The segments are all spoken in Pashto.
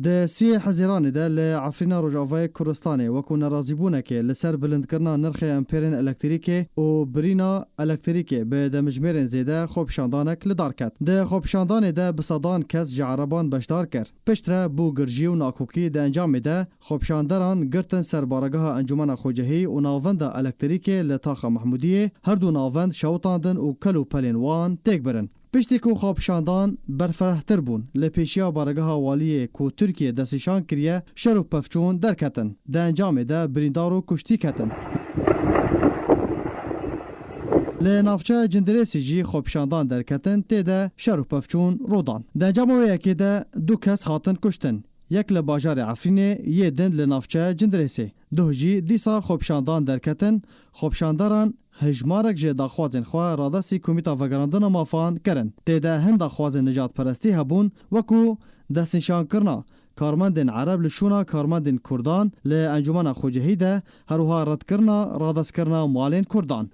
د سی حزیران ده لعفرینا روجاوای کوردستان وکو نرازیبونه که لسر بلندکرنا نرخ امپرین الکتریکی و برینا الکتریکی به دمجمرین زیده خوبشاندانک لدار کد. ده خوبشاندان ده بسادان کس جعربان بشدار کرد. پشتره بو گرجی و ناکوکی ده انجام ده خوبشاندران گرتن سر بارگاه انجمن خوجهی و ناوند الکتریکی لطاق محمودیه هر دو ناوند شوطاندن و کلو پلین وان تک برن. پشتی کو خوابشاندان برفرهتر بون لپیشیا بارگاه والی کو ترکیه دستشان کریه شر و پفچون درکتن ده انجام ده بریندار و کشتی کتن لنافچه جندرسی جی خوابشاندان درکتن تیده شر و پفچون رودان ده انجام و یکی ده دو کس هاتن کشتن یک لباجار عفرینه یه دن لنافچه جندرسی دو جی دیسا خوابشاندان درکتن خوابشانداران هجمارک جه داخوازن خواه رادسی کمیتا وگراندن مافان کرن تیده هند داخوازن نجات پرستی هبون وکو دستنشان کرنا کارمندن عرب لشونا کارمندن کردان لانجمن خوجهی ده هروها رد کرنا رادس کرنا موالین کردان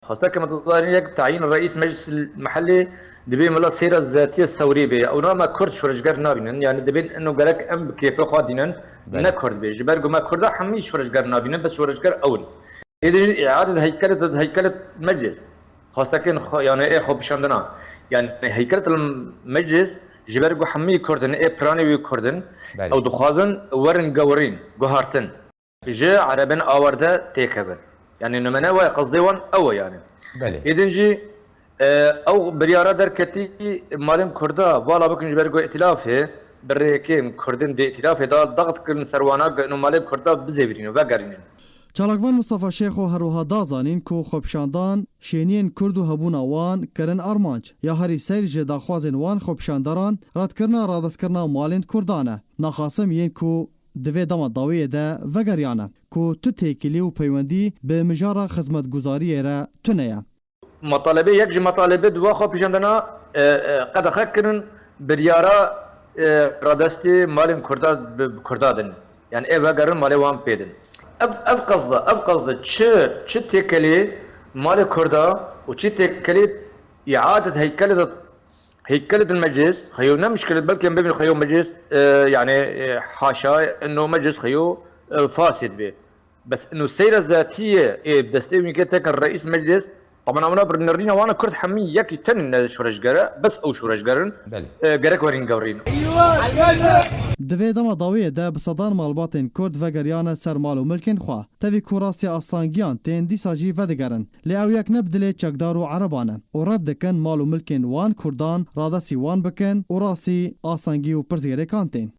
خاصة كما تظاهرين يك تعيين رئيس مجلس المحلي دبي ملا السيرة الذاتية الثورية به أو نوع ما كرد شورشجار نابينن يعني دبين إنه قالك أم كيف خادينن نكرد به جبرجو ما كردا حمي شورشجار نابينن بس شورشجار أول إذا إعادة هيكلة المجلس خاصة يعني إيه خب شاندنا يعني هيكلة المجلس جبرجو حمي كردن إيه براني ويكردن أو دخازن ورن جورين جهارتن جاء عربن آورده تيكبن يعني نمنا قصدي وان أو يعني إذن جي أو بريارة دركتي مالهم كردا والا بكن جبرجو ائتلافه بريكيم كردن دي ائتلافه دا ضغط كل سروانا إنه مالهم كردا بزيبرينه وقرينه چالاکوان مصطفی شیخ و هروها دازانین کو خوبشاندان شینین کرد و هبون وان کرن ارمانچ یا هری سیر جه داخوازن وان خوبشانداران رد کرنا رادس کرنا مالین کردانه نخاسم ین کو دوی دما داویه ده وگریانه کو تو تیکلی و پیوندی به مجارا خدمت گزاری را تنه مطالبه یک مطالبه دو خوبشاندانا قد خکرن بریارا رادستی مالین کردادن يعني ايه وگرن مالی وان پیدن اف قصده چه تكلي مال كردا وچه تكلي اعاده هيكله المجلس خيو مشكله بلكي بين خيو مجلس يعني حاشا انه مجلس خيو فاسد به بس انه السيره الذاتيه بدستيوي كتك الرئيس مجلس طبعا انا برنرينا وانا كرت حمي ياكي تن شورشجره بس او شورشجرن جرك ورين جورين دوی دما داویه ده بصدان مالباتن کرد و گریان سر مال و ملکن خواه تاوی کوراسی آستانگیان تین دی ساجی و دگرن لی او یک نبدلی چکدار و عربانه و رد دکن مال و ملکن وان کردان رادسی وان بکن و راسی آستانگی و پرزگره کانتین